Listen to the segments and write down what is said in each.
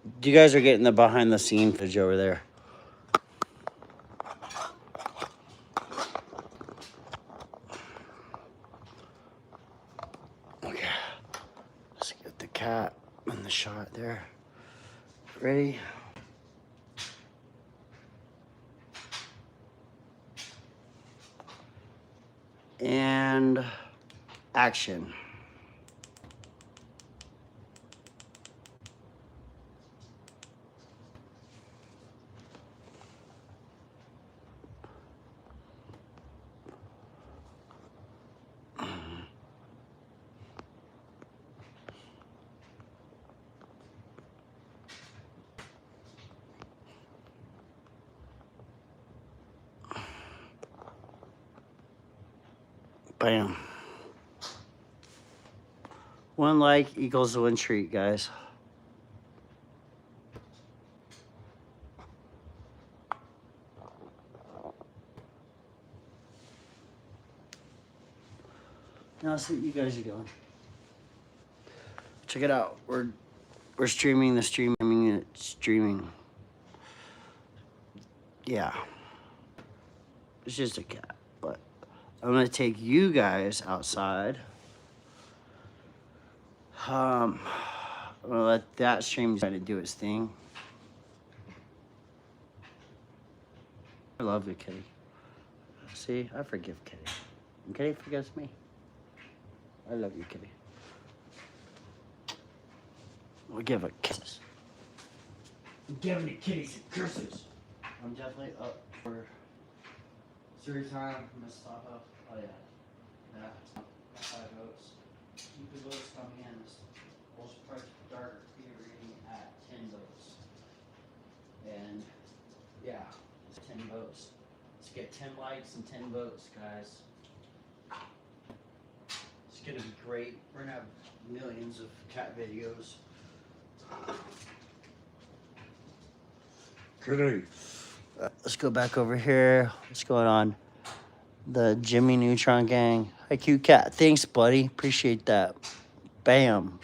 You guys are getting the behind the scene footage over there. Okay. Let's get the cat in the shot there. Ready? And action. Bam. One like equals one treat, guys. Now see what you guys are doing. Check it out. We're streaming the streaming. Yeah. It's just a cat, but I'm gonna take you guys outside. I'm gonna let that stream try to do its thing. I love you, Kitty. See, I forgive Kitty. And Kitty forgives me. I love you, Kitty. We'll give her kisses. I'm giving the kitty some kisses. I'm definitely up for story time. Miss Tahoe. Oh yeah. Yeah. 5 votes. Keep the votes coming in. Most price dark be reading at 10 votes. And yeah, it's 10 votes. Let's get 10 likes and 10 votes, guys. It's gonna be great. We're gonna have millions of cat videos. Kitty. Let's go back over here. What's going on? The Jimmy Neutron gang. Hi, cute cat. Thanks, buddy. Appreciate that. Bam.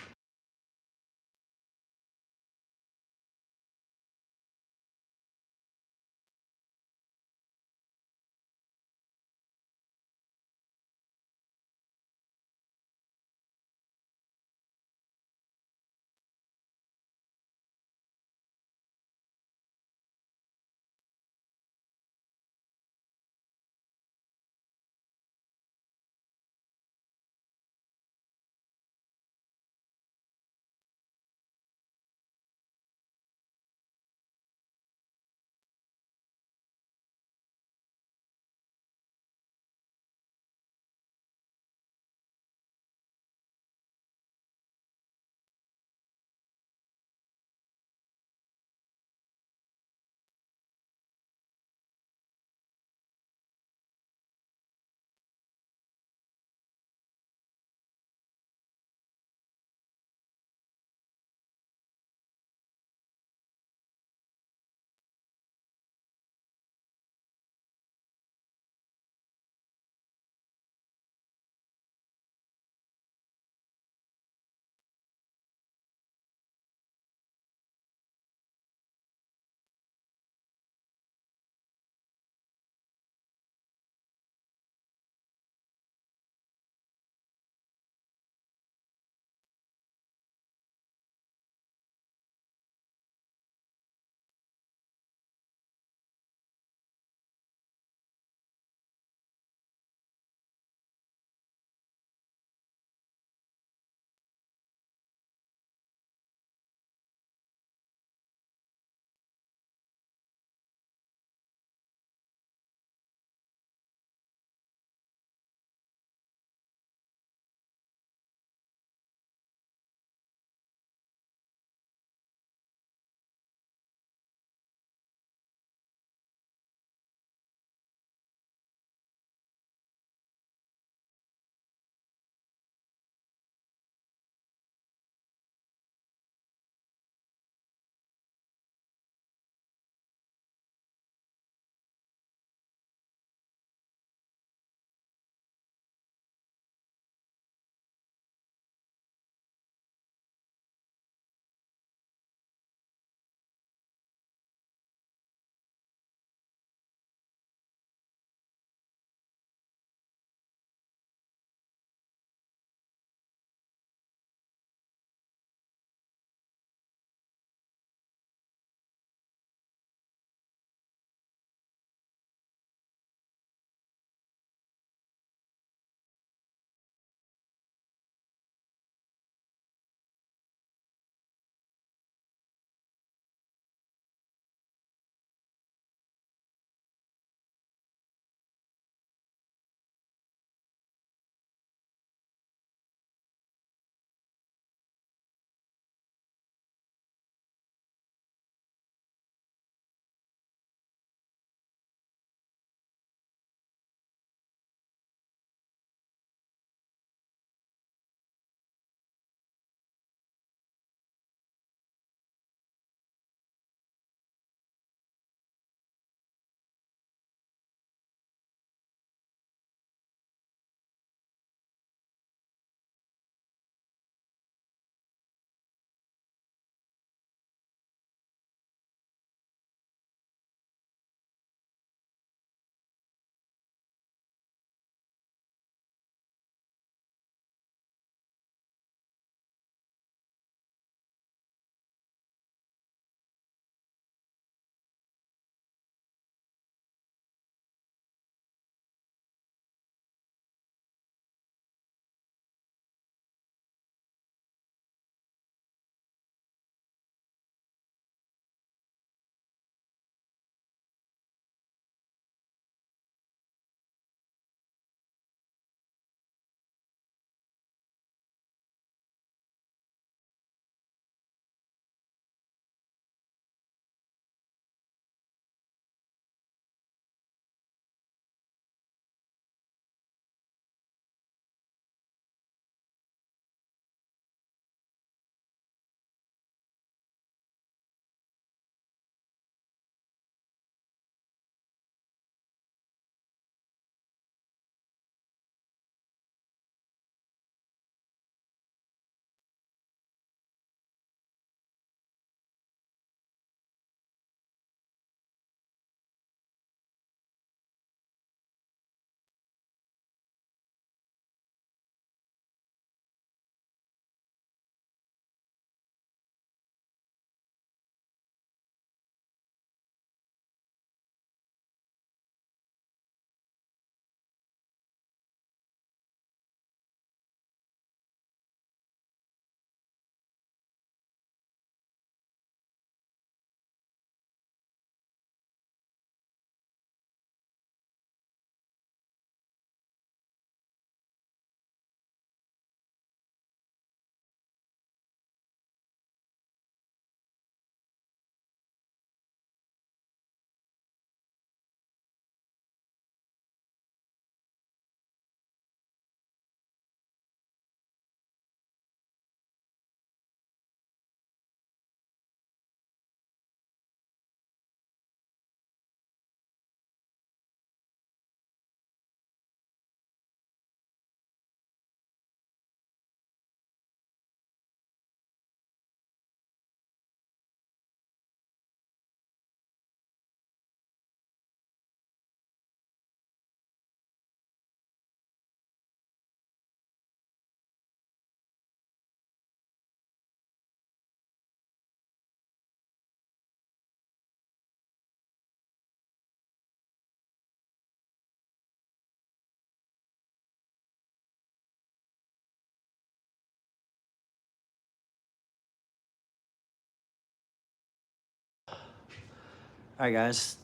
Alright, guys.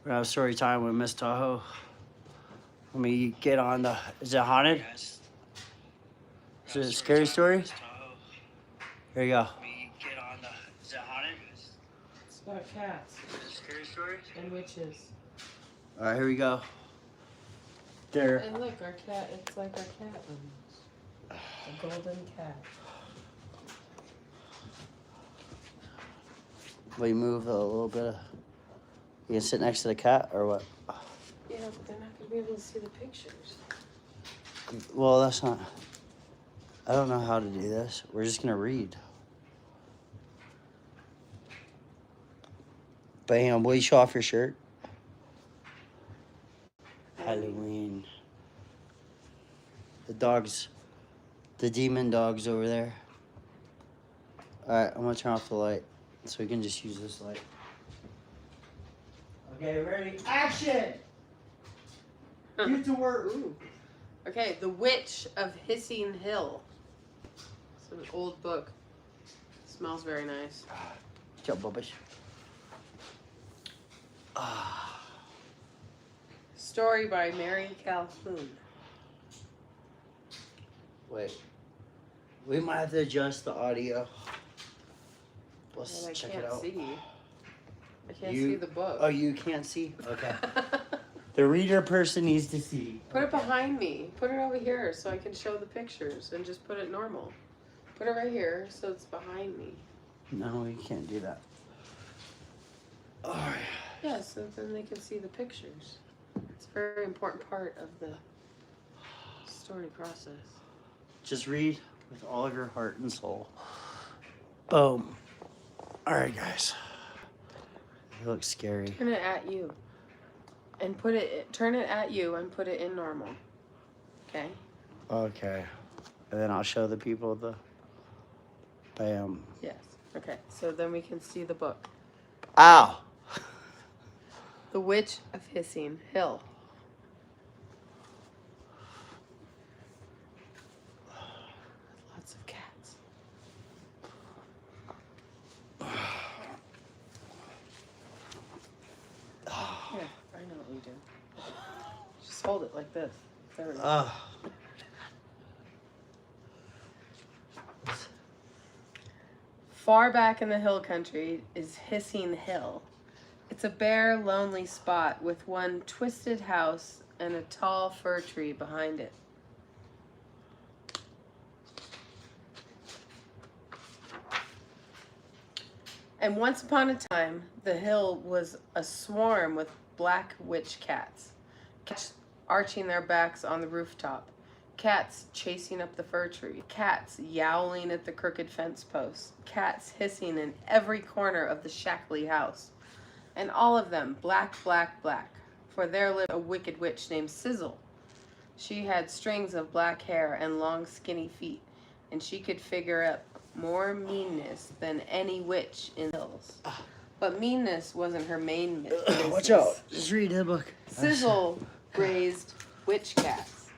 We're gonna have story time with Miss Tahoe. Let me get on the. Is it haunted? Is it a scary story? Here you go. Get on the. Is it haunted? It's about cats. Scary story? And witches. Alright, here we go. There. And look, our cat, it's like our cat almost. A golden cat. Will you move a little bit of. You can sit next to the cat or what? Yeah, but they're not going to be able to see the pictures. Well, that's not. I don't know how to do this. We're just gonna read. Bam, will you show off your shirt? Halloween. The dogs, the demon dogs over there. Alright, I'm gonna turn off the light so we can just use this light. Okay, ready? Action! Get to work. Ooh. Okay, The Witch of Hissing Hill. It's an old book. Smells very nice. Good job, Bubbish. Story by Mary Calhoun. Wait. We might have to adjust the audio. Let's And I check can't it out. see. I can't see the book. Oh, you can't see? Okay. The reader person needs to see. Put it behind me. Put it over here so I can show the pictures and just put it normal. Put it right here so it's behind me. No, we can't do that. Alright. Yeah, so then they can see the pictures. It's a very important part of the story process. Just read with all of your heart and soul. Boom. Alright, guys. It looks scary. Turn it at you. And turn it at you and put it in normal. Okay? Okay. And then I'll show the people the. Bam. Yes. Okay, so then we can see the book. Ow! The Witch of Hissing Hill. Lots of cats. Yeah, I know what we do. Just hold it like this. There we go. Far back in the hill country is Hissing Hill. It's a bare, lonely spot with one twisted house and a tall fir tree behind it. And once upon a time, the hill was a swarm with black witch cats. Cats arching their backs on the rooftop. Cats chasing up the fir tree. Cats yowling at the crooked fence posts. Cats hissing in every corner of the shackly house. And all of them black, black, black. For there lived a wicked witch named Sizzle. She had strings of black hair and long skinny feet. And she could figure out more meanness than any witch in the hills. But meanness wasn't her main business. Watch out. Just read the book. Sizzle raised witch cats.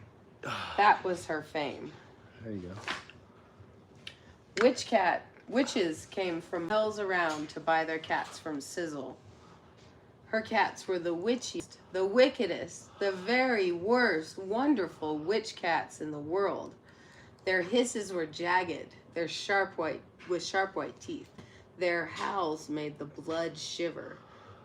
That was her fame. There you go. Witches came from hills around to buy their cats from Sizzle. Her cats were the witchiest, the wickedest, the very worst, wonderful witch cats in the world. Their hisses were jagged, with sharp white teeth. Their howls made the blood shiver.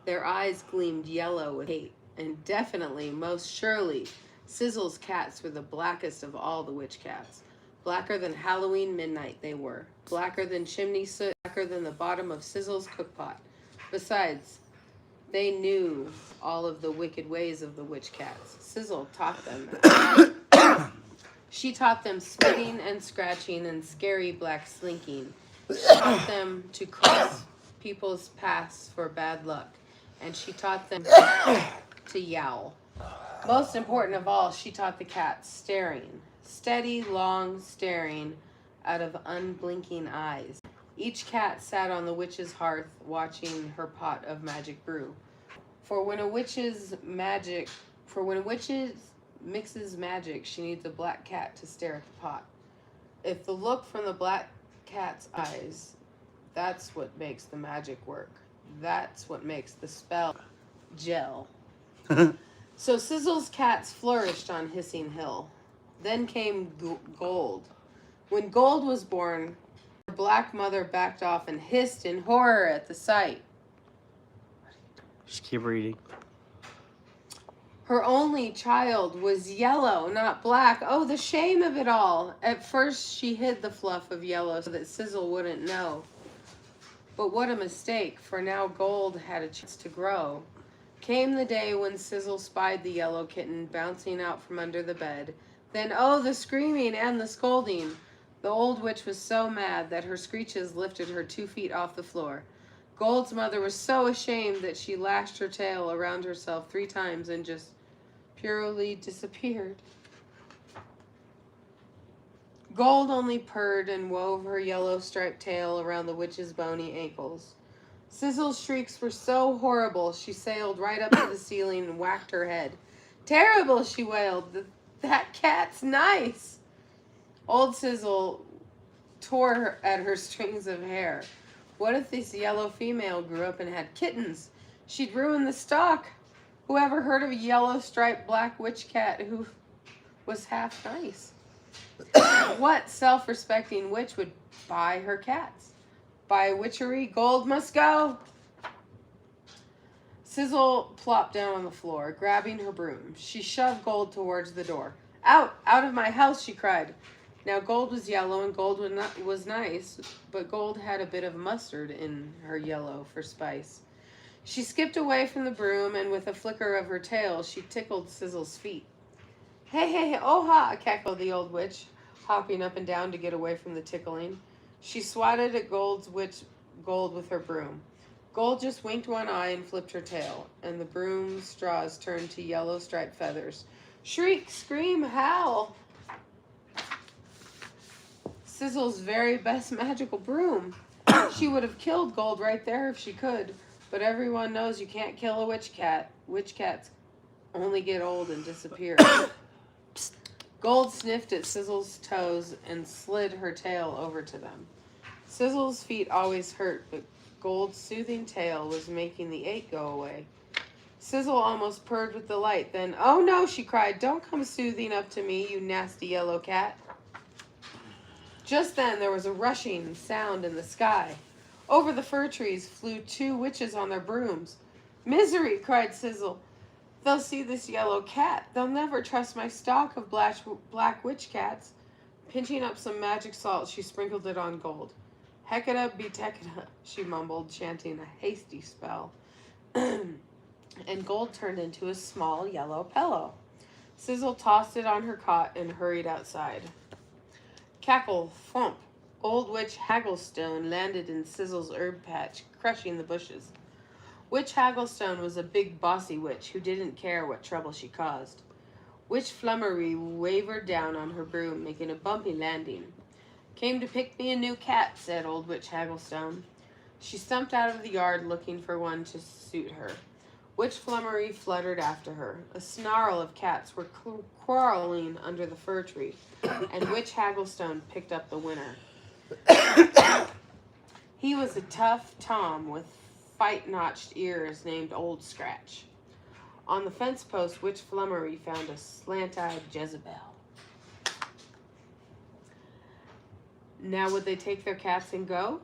Their eyes gleamed yellow with hate, and definitely, most surely, Sizzle's cats were the blackest of all the witch cats. Blacker than Halloween midnight they were. Blacker than chimney soot, blacker than the bottom of Sizzle's cookpot. Besides, they knew all of the wicked ways of the witch cats. Sizzle taught them. She taught them spitting and scratching and scary black slinking. She taught them to cross people's paths for bad luck. And she taught them to yowl. Most important of all, she taught the cats staring. Steady, long staring out of unblinking eyes. Each cat sat on the witch's hearth watching her pot of magic brew. For when a witch mixes magic, she needs a black cat to stare at the pot. If the look from the black cat's eyes, that's what makes the magic work. That's what makes the spell gel. So Sizzle's cats flourished on Hissing Hill. Then came Gold. When Gold was born, her black mother backed off and hissed in horror at the sight. Just keep reading. Her only child was yellow, not black. Oh, the shame of it all. At first, she hid the fluff of yellow so that Sizzle wouldn't know. But what a mistake, for now Gold had a chance to grow. Came the day when Sizzle spied the yellow kitten bouncing out from under the bed. Then, oh, the screaming and the scolding. The old witch was so mad that her screeches lifted her 2 feet off the floor. Gold's mother was so ashamed that she lashed her tail around herself 3 times and just purely disappeared. Gold only purred and wove her yellow striped tail around the witch's bony ankles. Sizzle's shrieks were so horrible, she sailed right up to the ceiling and whacked her head. Terrible, she wailed. That cat's nice. Old Sizzle tore at her strings of hair. What if this yellow female grew up and had kittens? She'd ruin the stock. Who ever heard of a yellow striped black witch cat who was half nice? What self-respecting witch would buy her cats? By witchery, Gold must go. Sizzle plopped down on the floor, grabbing her broom. She shoved Gold towards the door. Out! Out of my house, she cried. Now Gold was yellow and Gold was nice, but Gold had a bit of mustard in her yellow for spice. She skipped away from the broom, and with a flicker of her tail, she tickled Sizzle's feet. Hey, hey, hey, oh ha, cackled the old witch, hopping up and down to get away from the tickling. She swatted at Gold with her broom. Gold just winked one eye and flipped her tail, and the broom straws turned to yellow striped feathers. Shriek, scream, howl! Sizzle's very best magical broom. She would have killed Gold right there if she could, but everyone knows you can't kill a witch cat. Witch cats only get old and disappear. Gold sniffed at Sizzle's toes and slid her tail over to them. Sizzle's feet always hurt, but Gold's soothing tail was making the ache go away. Sizzle almost purred with delight. Then, oh no, she cried, don't come soothing up to me, you nasty yellow cat. Just then there was a rushing sound in the sky. Over the fir trees flew 2 witches on their brooms. Misery, cried Sizzle. They'll see this yellow cat. They'll never trust my stock of black witch cats. Pinching up some magic salt, she sprinkled it on Gold. Hecata be Tekata, she mumbled, chanting a hasty spell. And Gold turned into a small yellow pillow. Sizzle tossed it on her cot and hurried outside. Cackle, thump. Old Witch Hagglestone landed in Sizzle's herb patch, crushing the bushes. Witch Hagglestone was a big bossy witch who didn't care what trouble she caused. Witch Flummery wavered down on her broom, making a bumpy landing. Came to pick me a new cat, said Old Witch Hagglestone. She stumped out of the yard looking for one to suit her. Witch Flummery fluttered after her. A snarl of cats were quarreling under the fir tree, and Witch Hagglestone picked up the winner. He was a tough Tom with fight-notched ears named Old Scratch. On the fence post, Witch Flummery found a slant-eyed Jezebel. Now would they take their cats and go?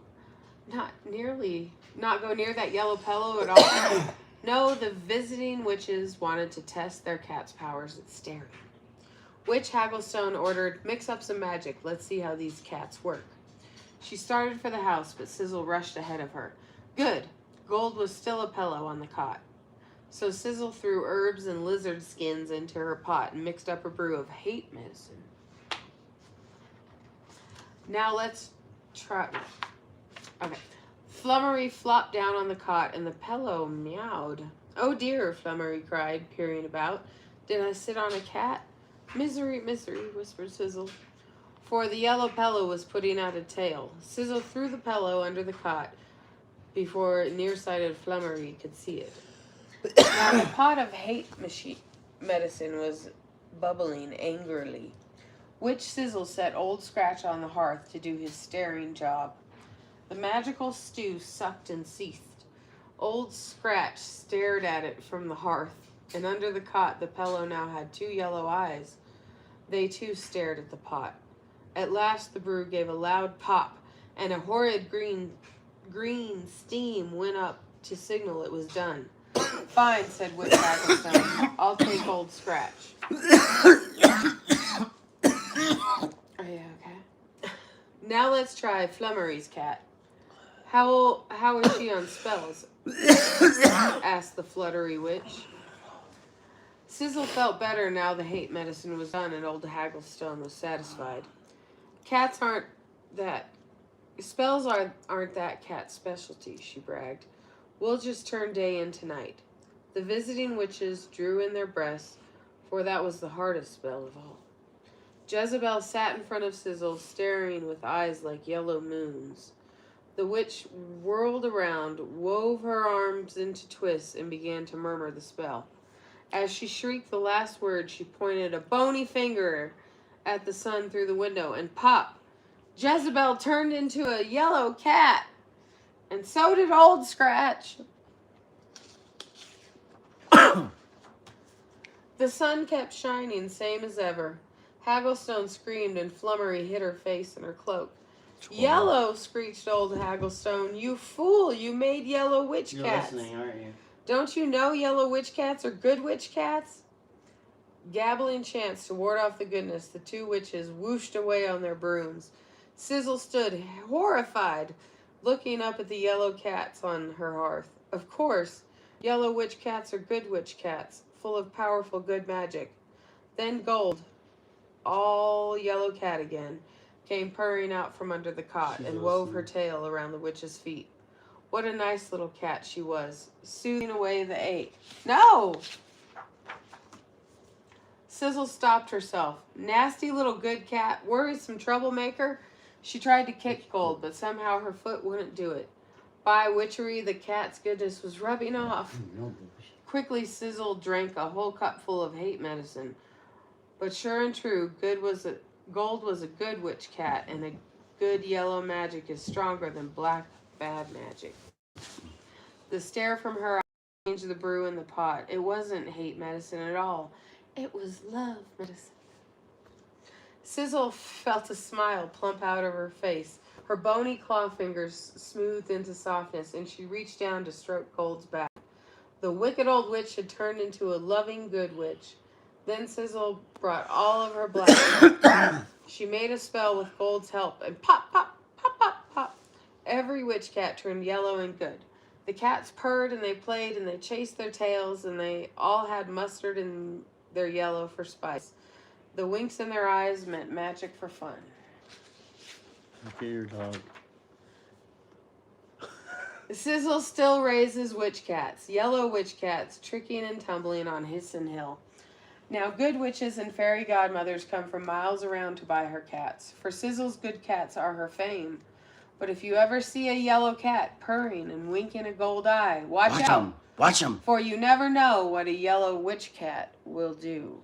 Not go near that yellow pillow at all. No, the visiting witches wanted to test their cat's powers at staring. Witch Hagglestone ordered, mix up some magic. Let's see how these cats work. She started for the house, but Sizzle rushed ahead of her. Good. Gold was still a pillow on the cot. So Sizzle threw herbs and lizard skins into her pot and mixed up a brew of hate medicine. Now let's try... Okay. Flummery flopped down on the cot and the pillow meowed. Oh dear, Flummery cried, peering about. Did I sit on a cat? Misery, misery, whispered Sizzle. For the yellow pillow was putting out a tail. Sizzle threw the pillow under the cot before nearsighted Flummery could see it. Now the pot of hate medicine was bubbling angrily. Witch Sizzle set Old Scratch on the hearth to do his staring job. The magical stew sucked and seethed. Old Scratch stared at it from the hearth, and under the cot the pillow now had 2 yellow eyes. They too stared at the pot. At last the brew gave a loud pop, and a horrid green steam went up to signal it was done. Fine, said Witch Hagglestone. I'll take Old Scratch. Are you okay? Now let's try Flummery's cat. How is she on spells? Asked the fluttery witch. Sizzle felt better now the hate medicine was done and old Hagglestone was satisfied. Cats aren't that... Spells aren't that cat's specialty, she bragged. We'll just turn day into night. The visiting witches drew in their breaths, for that was the hardest spell of all. Jezebel sat in front of Sizzle, staring with eyes like yellow moons. The witch whirled around, wove her arms into twists, and began to murmur the spell. As she shrieked the last word, she pointed a bony finger at the sun through the window, and pop! Jezebel turned into a yellow cat, and so did Old Scratch. The sun kept shining, same as ever. Hagglestone screamed, and Flummery hid her face in her cloak. Yellow, screeched old Hagglestone. You fool, you made yellow witch cats. You're listening, aren't you? Don't you know yellow witch cats are good witch cats? Gabbling chants to ward off the goodness, the 2 witches whooshed away on their brooms. Sizzle stood, horrified, looking up at the yellow cats on her hearth. Of course, yellow witch cats are good witch cats, full of powerful good magic. Then Gold, all yellow cat again, came purring out from under the cot and wove her tail around the witch's feet. What a nice little cat she was, soothing away the ache. No! Sizzle stopped herself. Nasty little good cat, worrisome troublemaker. She tried to kick Gold, but somehow her foot wouldn't do it. By witchery, the cat's goodness was rubbing off. Quickly, Sizzle drank a whole cupful of hate medicine. But sure and true, Gold was a good witch cat, and a good yellow magic is stronger than black bad magic. The stare from her eyes changed the brew in the pot. It wasn't hate medicine at all. It was love medicine. Sizzle felt a smile plump out of her face. Her bony claw fingers smoothed into softness, and she reached down to stroke Gold's back. The wicked old witch had turned into a loving good witch. Then Sizzle brought all of her black. She made a spell with Gold's help, and pop, pop, pop, pop, pop. Every witch cat turned yellow and good. The cats purred, and they played, and they chased their tails, and they all had mustard in their yellow for spice. The winks in their eyes meant magic for fun. Look at your dog. Sizzle still raises witch cats, yellow witch cats, tricking and tumbling on Hisson Hill. Now good witches and fairy godmothers come from miles around to buy her cats, for Sizzle's good cats are her fame. But if you ever see a yellow cat purring and winking a gold eye, watch out. Watch him. For you never know what a yellow witch cat will do.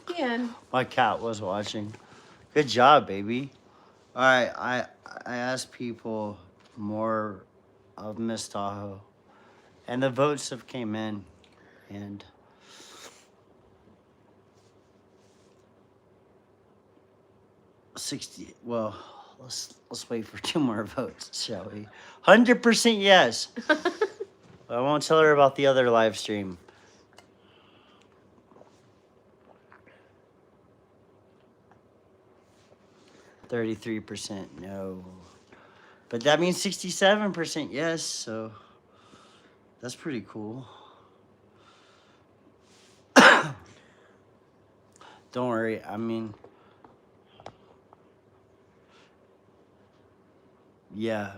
The end. My cat was watching. Good job, baby. All right, I asked people more of Miss Tahoe, and the votes have came in, and well, let's wait for 2 more votes, shall we? 100% yes. I won't tell her about the other live stream. %33% no. But that means 67% yes, so that's pretty cool. Don't worry, I mean, yeah,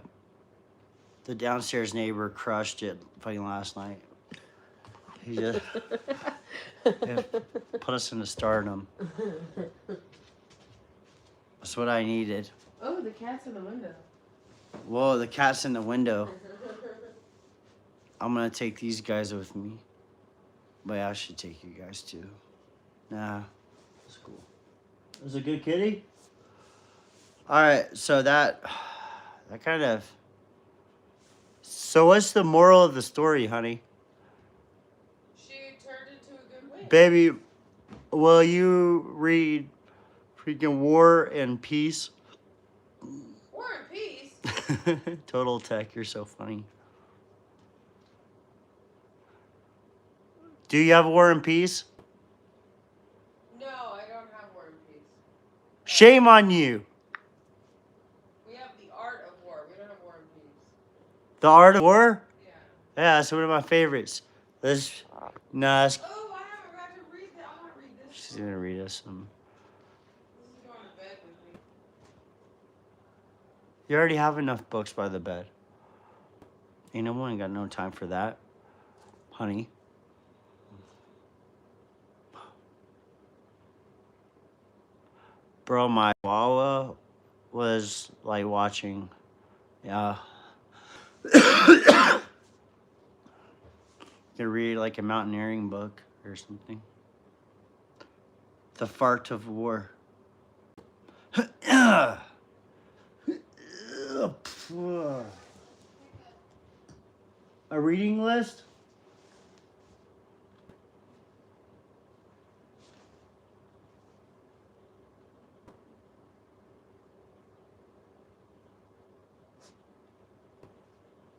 the downstairs neighbor crushed it fighting last night. He just put us into stardom. That's what I needed. Oh, the cat's in the window. Whoa, the cat's in the window. I'm gonna take these guys with me. But I should take you guys too. Nah, that's cool. Is it a good kitty? Alright, so that kind of So what's the moral of the story, honey? She turned into a good witch. Baby, will you read freaking War and Peace? War and Peace? Total Tech, you're so funny. Do you have War and Peace? No, I don't have War and Peace. Shame on you. We have The Art of War. We don't have War and Peace. The Art of War? Yeah. Yeah, that's one of my favorites. Let's, nah, Oh, I haven't got to read that. I'm going to read this. she's gonna read us some. This is going to bed with me. You already have enough books by the bed. Ain't no one got no time for that, honey. Bro, my Wawa was like watching, yeah. Could read like a mountaineering book or something. The Fart of War. A reading list?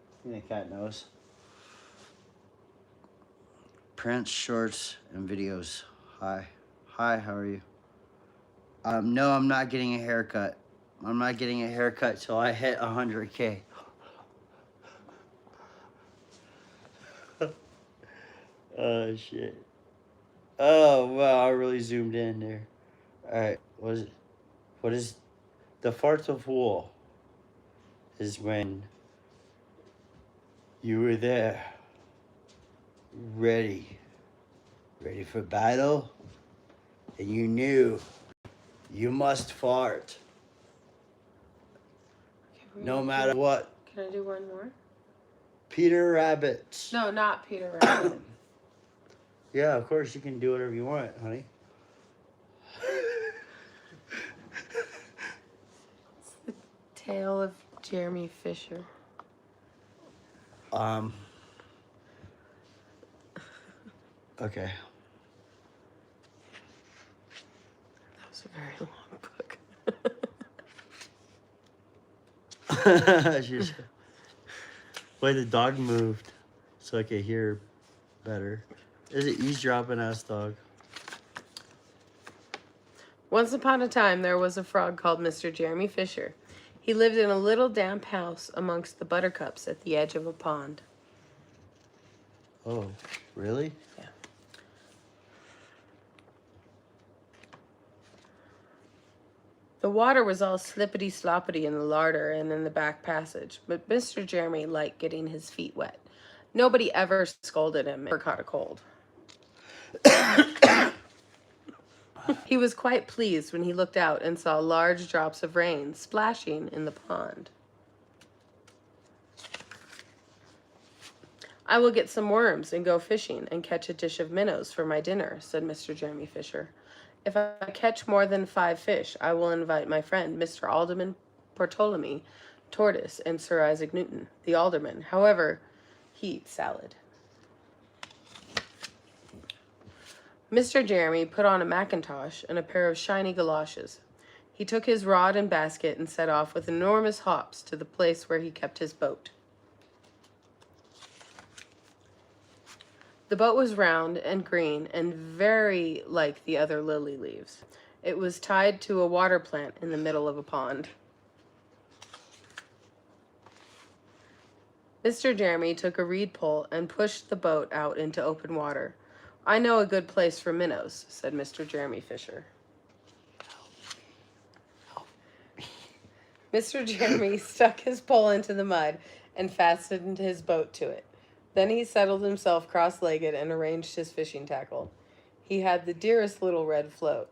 I think the cat knows. Prints, shorts, and videos. Hi. Hi, how are you? No, I'm not getting a haircut. I'm not getting a haircut till I hit 100K. Oh, shit. Oh, wow, I really zoomed in there. All right, what is the fart of war? Is when you were there, ready for battle, and you knew you must fart, no matter what. Can I do one more? Peter Rabbit. No, not Peter Rabbit. Yeah, of course you can do whatever you want, honey. It's the Tale of Jeremy Fisher. Okay. That was a very long book. She's, wait, the dog moved so I could hear better. Is it eavesdropping ass dog? Once upon a time, there was a frog called Mr. Jeremy Fisher. He lived in a little damp house amongst the buttercups at the edge of a pond. Oh, really? Yeah. The water was all slippity-sloppity in the larder and in the back passage, but Mr. Jeremy liked getting his feet wet. Nobody ever scolded him or caught a cold. He was quite pleased when he looked out and saw large drops of rain splashing in the pond. "I will get some worms and go fishing and catch a dish of minnows for my dinner," said Mr. Jeremy Fisher. "If I catch more than 5 fish, I will invite my friend, Mr. Alderman Bartolome Tortoise, and Sir Isaac Newton, the alderman. However, he eats salad." Mr. Jeremy put on a mackintosh and a pair of shiny galoshes. He took his rod and basket and set off with enormous hops to the place where he kept his boat. The boat was round and green and very like the other lily leaves. It was tied to a water plant in the middle of a pond. Mr. Jeremy took a reed pole and pushed the boat out into open water. "I know a good place for minnows," said Mr. Jeremy Fisher. Mr. Jeremy stuck his pole into the mud and fastened his boat to it. Then he settled himself cross-legged and arranged his fishing tackle. He had the dearest little red float.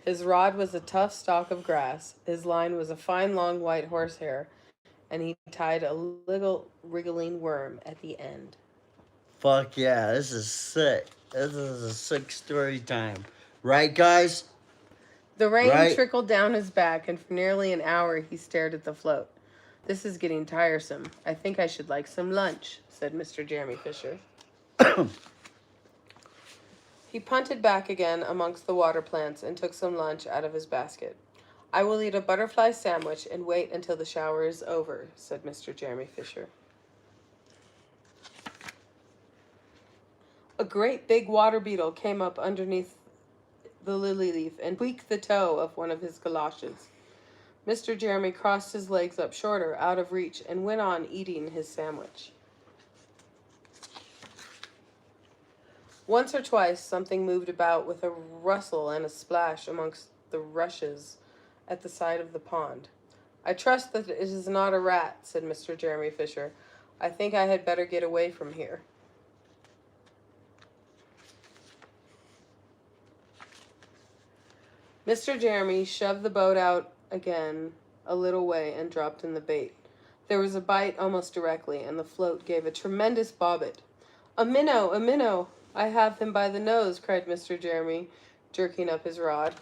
His rod was a tough stalk of grass, his line was a fine long white horsehair, and he tied a little wriggling worm at the end. Fuck yeah, this is sick. This is a sick story time. Right, guys? The rain trickled down his back, and for nearly an hour he stared at the float. This is getting tiresome. I think I should like some lunch, said Mr. Jeremy Fisher. He punted back again amongst the water plants and took some lunch out of his basket. I will eat a butterfly sandwich and wait until the shower is over, said Mr. Jeremy Fisher. A great big water beetle came up underneath the lily leaf and tweaked the toe of one of his galoshes. Mr. Jeremy crossed his legs up shorter, out of reach, and went on eating his sandwich. Once or twice something moved about with a rustle and a splash amongst the rushes at the side of the pond. I trust that it is not a rat, said Mr. Jeremy Fisher. I think I had better get away from here. Mr. Jeremy shoved the boat out again a little way and dropped in the bait. There was a bite almost directly, and the float gave a tremendous bobbit. A minnow! A minnow! I have him by the nose, cried Mr. Jeremy, jerking up his rod.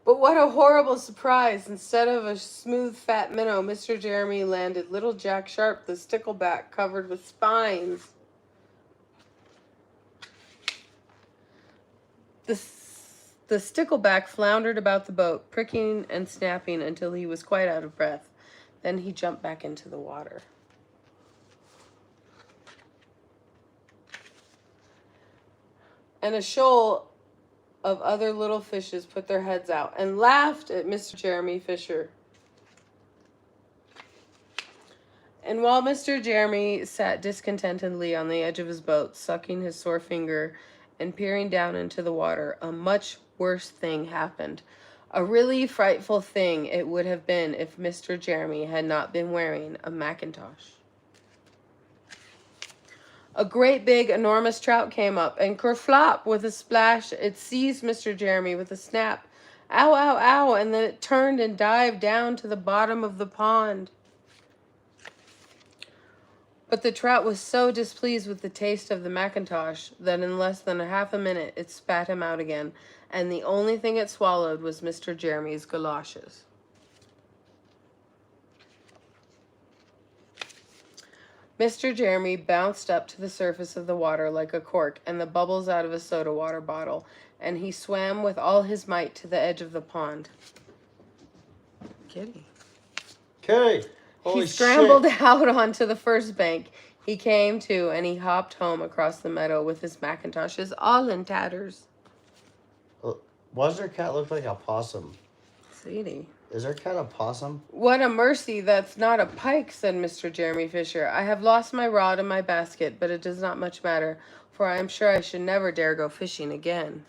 But what a horrible surprise! Instead of a smooth, fat minnow, Mr. Jeremy landed little Jack Sharp, the stickleback, covered with spines. The stickleback floundered about the boat, pricking and snapping until he was quite out of breath. Then he jumped back into the water. And a shoal of other little fishes put their heads out and laughed at Mr. Jeremy Fisher. And while Mr. Jeremy sat discontentedly on the edge of his boat, sucking his sore finger and peering down into the water, a much worse thing happened. A really frightful thing it would have been if Mr. Jeremy had not been wearing a mackintosh. A great big, enormous trout came up, and kerflop, with a splash, it seized Mr. Jeremy with a snap. Ow, ow, ow, and then it turned and dived down to the bottom of the pond. But the trout was so displeased with the taste of the mackintosh that in less than half a minute it spat him out again, and the only thing it swallowed was Mr. Jeremy's galoshes. Mr. Jeremy bounced up to the surface of the water like a cork and the bubbles out of a soda water bottle, and he swam with all his might to the edge of the pond. Kitty. Holy He scrambled shit. out onto the first bank. He came to, and he hopped home across the meadow with his mackintoshes all in tatters. Why does their cat look like a possum? Sweetie. Is their cat a possum? What a mercy that's not a pike, said Mr. Jeremy Fisher. I have lost my rod and my basket, but it does not much matter, for I am sure I should never dare go fishing again.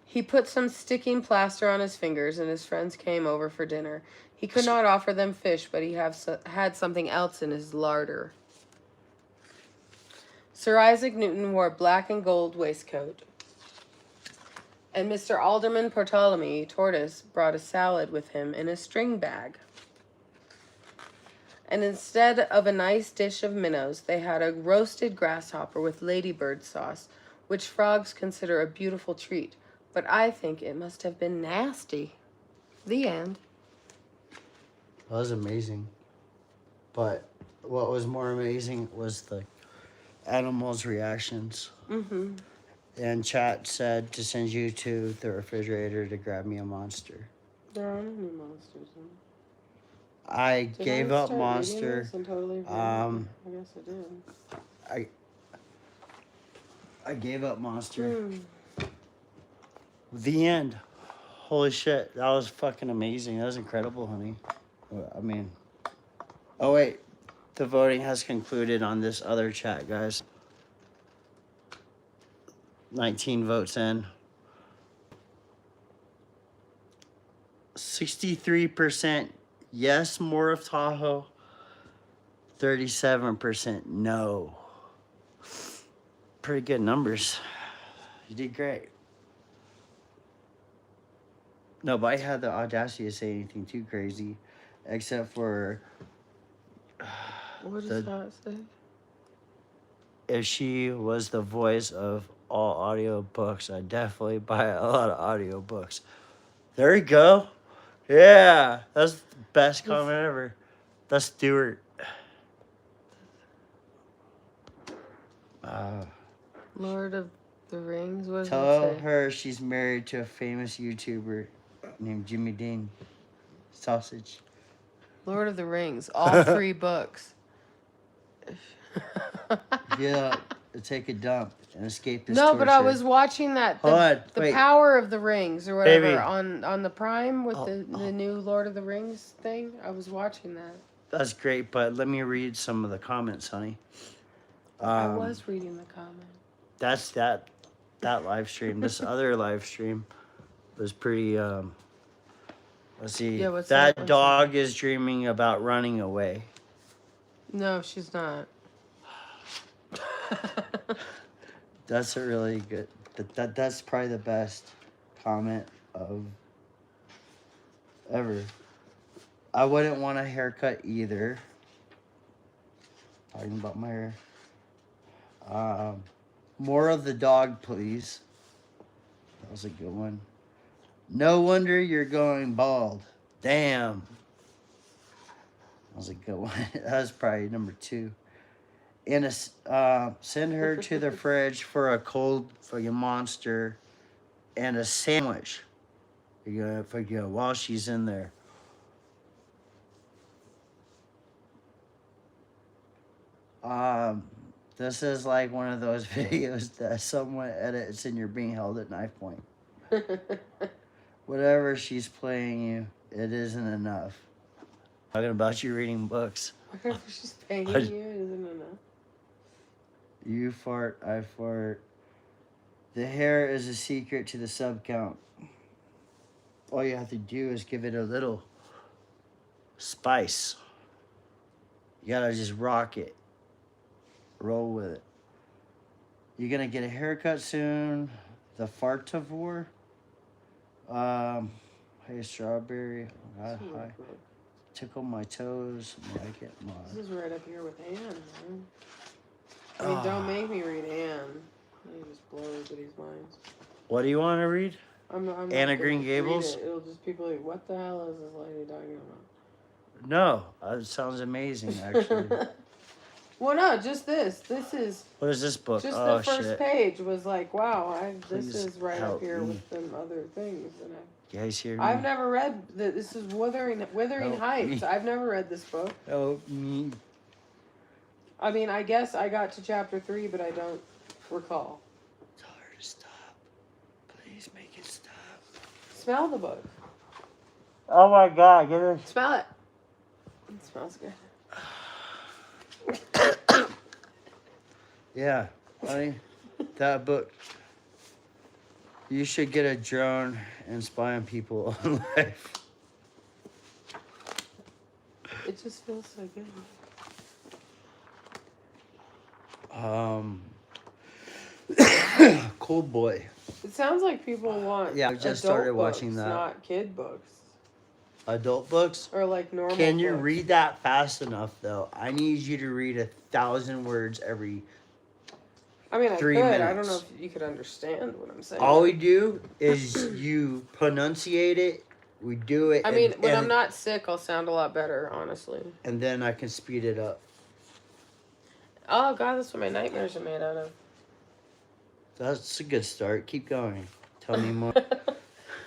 He put some sticking plaster on his fingers, and his friends came over for dinner. He could not offer them fish, but he had something else in his larder. Sir Isaac Newton wore a black and gold waistcoat, and Mr. Alderman Bartholomew Tortoise brought a salad with him in a string bag. And instead of a nice dish of minnows, they had a roasted grasshopper with ladybird sauce, which frogs consider a beautiful treat, but I think it must have been nasty. The end. That was amazing. But what was more amazing was the animals' reactions. Mm-hmm. And chat said to send you to the refrigerator to grab me a monster. There aren't any monsters. I gave up monster. Totally I guess I did. I gave up monster. The end. Holy shit, that was fucking amazing. That was incredible, honey. I mean, oh wait, the voting has concluded on this other chat, guys. 19 votes in. 63% yes, more of Tahoe. 37% no. Pretty good numbers. You did great. Nobody had the audacity to say anything too crazy, except for What does that say? if she was the voice of all audiobooks. I definitely buy a lot of audiobooks. There you go. Yeah, that's the best comment ever. That's Stuart. Lord of the Rings. What does it Tell say? her she's married to a famous YouTuber named Jimmy Dean. Sausage. Lord of the Rings. All 3 books. Yeah, take a dump and escape this No, torture. but I was watching that. Hold on, The wait. Power of the Rings or whatever Baby. on the Prime with Oh, the new Lord of the Rings thing. I was watching that. That's great, but let me read some of the comments, honey. I was reading the comment. That's that live stream. This other live stream was pretty. Let's see. Yeah, what's that that? dog is dreaming about running away. No, she's not. That's a really good. That's probably the best comment of ever. I wouldn't want a haircut either. Talking about my hair. More of the dog, please. That was a good one. No wonder you're going bald. Damn. That was a good one. That was probably number 2. And send her to the fridge for a cold fucking monster and a sandwich. While she's in there. This is like one of those videos that someone edits and you're being held at knife point. Whatever she's playing you, it isn't enough. Talking about you reading books. Whatever she's paying you isn't enough. You fart, I fart. The hair is a secret to the sub count. All you have to do is give it a little spice. You gotta just rock it. Roll with it. You're gonna get a haircut soon. The fartivore. Hey, strawberry. Hi. Tickle my toes. Like it more. This is right up here with Anne, man. I mean, don't make me read Anne. You just blow everybody's minds. What do you want to read? I'm not Anna gonna Green read Gables? it. It'll just people like, what the hell is this lady talking about? No, it sounds amazing, actually. Well, no, just this. This is What is this book? just Oh, the first shit. page was like, wow, this Please is right help up here me. with some other things. And You guys hear me? I've never read this is Wuthering Help Heights. me. I've never read this book. Help me. I mean, I guess I got to chapter 3, but I don't recall. Tell her to stop. Please make it stop. Smell the book. Oh my god, get it. Smell it. It smells good. Yeah, honey, that book. You should get a drone and spy on people on life. It just feels so good. Cool boy. It sounds like people want Yeah, I just adult started books, watching that. not kid books. Adult books? Or like normal Can you books. read that fast enough, though? I need you to read 1,000 words every. I mean, I 3 could. I don't minutes. know if you could understand what I'm saying. All we do is you pronunciate it. We do it. I mean, when I'm and- not sick, I'll sound a lot better, honestly. And then I can speed it up. Oh, God, that's what my nightmares are made out of. That's a good start. Keep going. Tell me more.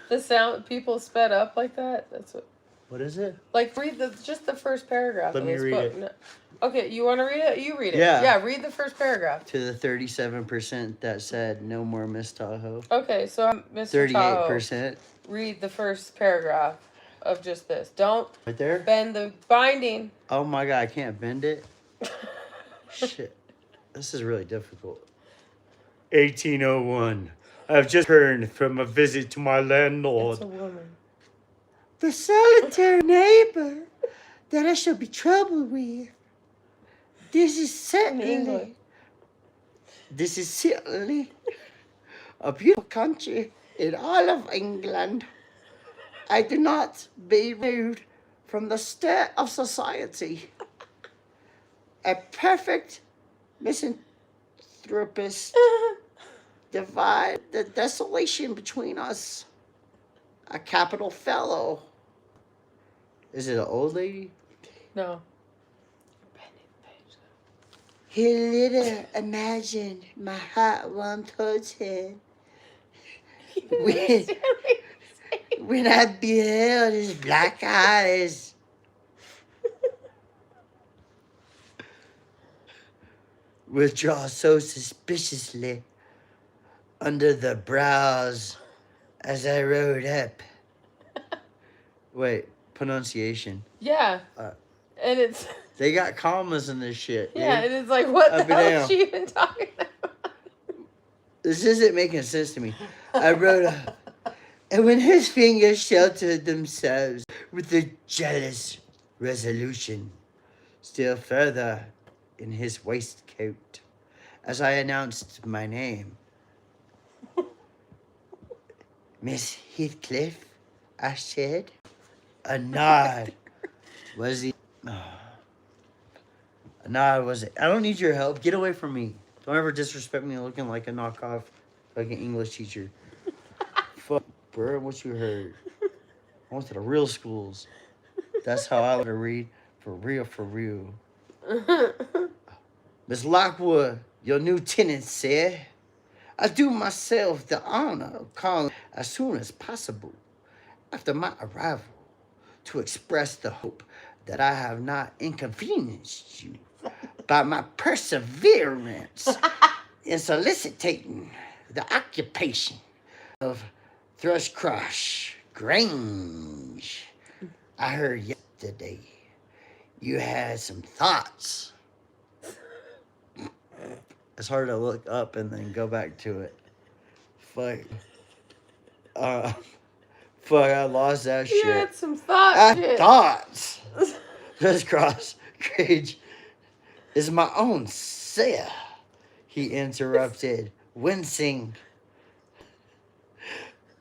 The sound, people sped up like that. That's what. What is it? Like, read just the first paragraph Let of me this read book. it. No. Okay, you want to read it? You read it. Yeah. Yeah, read the first paragraph. To the 37% that said no more Miss Tahoe. Okay, so Mr. Tahoe, 38%. read the first paragraph of just this. Don't Right there? bend the binding. Oh my god, I can't bend it. Shit. This is really difficult. 1801. I've just returned from a visit to my landlord. It's a woman. The solitary neighbor that I shall be troubled with. This is English. certainly a beautiful country in all of England. I do not be rude from the state of society. A perfect misanthropist. divide the desolation between us. A capital fellow. Is it an old lady? No. He little imagined my heart warmed towards him. When I beheld his black eyes. Withdraw so suspiciously under the brows as I rode up. Wait, pronunciation. Yeah. And it's... They got commas in this shit, dude. Yeah, and it's like, what the hell is she even talking about? This isn't making sense to me. I rode up. And when his fingers sheltered themselves with a jealous resolution, still further in his waistcoat, as I announced my name. Miss Heathcliff, I said. A nod was the... A nod was it. I don't need your help. Get away from me. Don't ever disrespect me looking like a knockoff fucking English teacher. Fuck, bro, what you heard. I went to the real schools. That's how I learned to read. For real, for real. Miss Lockwood, your new tenant said, I do myself the honor of calling as soon as possible after my arrival to express the hope that I have not inconvenienced you by my perseverance in soliciting the occupation of Thrushcross Grange. I heard yesterday you had some thoughts. It's hard to look up and then go back to it. Fuck. Fuck, I lost that shit. You had some thoughts. Thoughts. Thrushcross Grange is my own sire, he interrupted, wincing.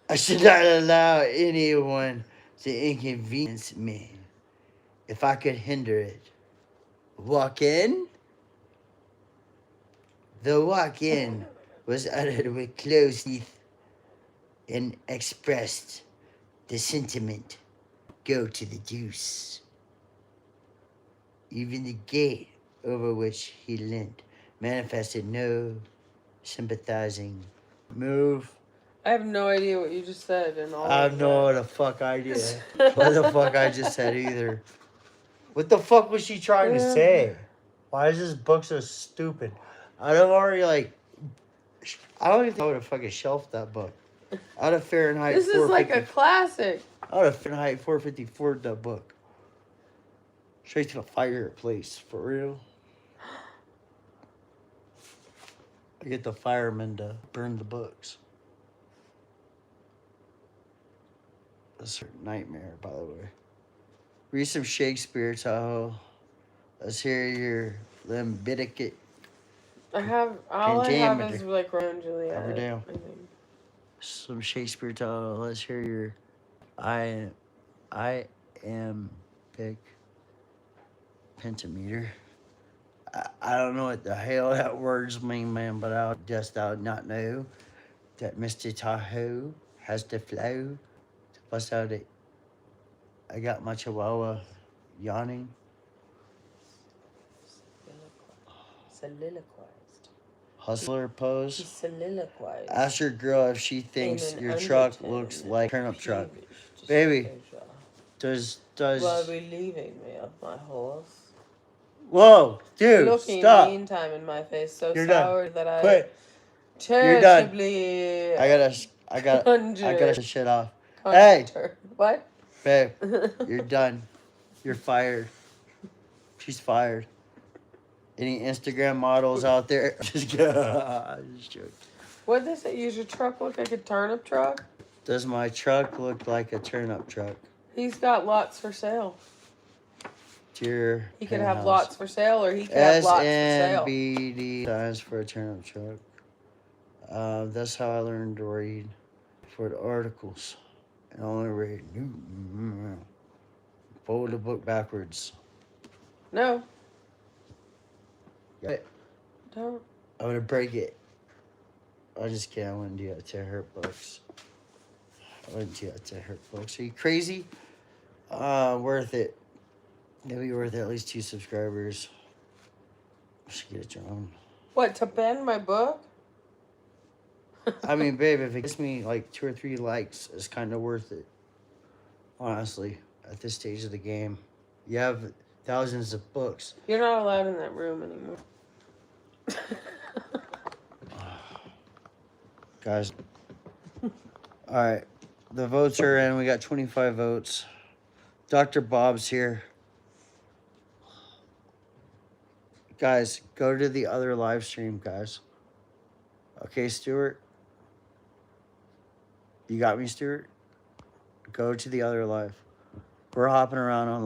I should not allow anyone to inconvenience me. If I could hinder it. Walk in? The walk-in was uttered with closed teeth and expressed the sentiment, go to the deuce. Even the gate over which he leant manifested no sympathizing move. I have no idea what you just said and all I have no the fuck idea what the fuck I just said either. What the fuck was she trying to say? Why is this book so stupid? I'd have already I don't even think I would have fucking shelved that book. Out of Fahrenheit. This is like a classic. Out of Fahrenheit 454 that book. Straight to the fireplace, for real. I get the firemen to burn the books. That's a nightmare, by the way. Read some Shakespeare, Tahoe. Let's hear your limbitic. All I have is like Romeo and Juliet. Down. Some Shakespeare, Tahoe. Let's hear your I am big pentameter. I don't know what the hell that words mean, man, but I'll not know that Mr. Tahoe has the flow to bust out it. I got my chihuahua yawning. Soliloquized. Hustler pose. He soliloquized. Ask your girl if she thinks your truck looks like a turnip truck. Baby, does... Why are we leaving me off my horse? Whoa, dude, looking stop. meantime in my face so You're sour done. that I Quit. charitably I gotta shit off. conjure. Hey! What? Babe, you're done. You're fired. She's fired. Any Instagram models out there? Just joking. What does it use? Your truck look like a turnip truck? Does my truck look like a turnip truck? He's got lots for sale. Dear He could have lots for sale, or he could have lots for sale. SNBD signs for a turnip truck. That's how I learned to read for the articles. And only read. Fold the book backwards. No. Got it? Don't. I'm gonna break it. I just kidding. I wouldn't do that to hurt books. I wouldn't do that to hurt books. Are you crazy? Worth it. It'll be worth it. At least 2 subscribers. I should get a drone. What, to ban my book? I mean, babe, if it gets me like 2 or 3 likes, it's kind of worth it. Honestly, at this stage of the game, you have thousands of books. You're not allowed in that room anymore. Guys. All right. The votes are in. We got 25 votes. Dr. Bob's here. Guys, go to the other live stream, guys. Okay, Stuart? You got me, Stuart? Go to the other live. We're hopping around on live.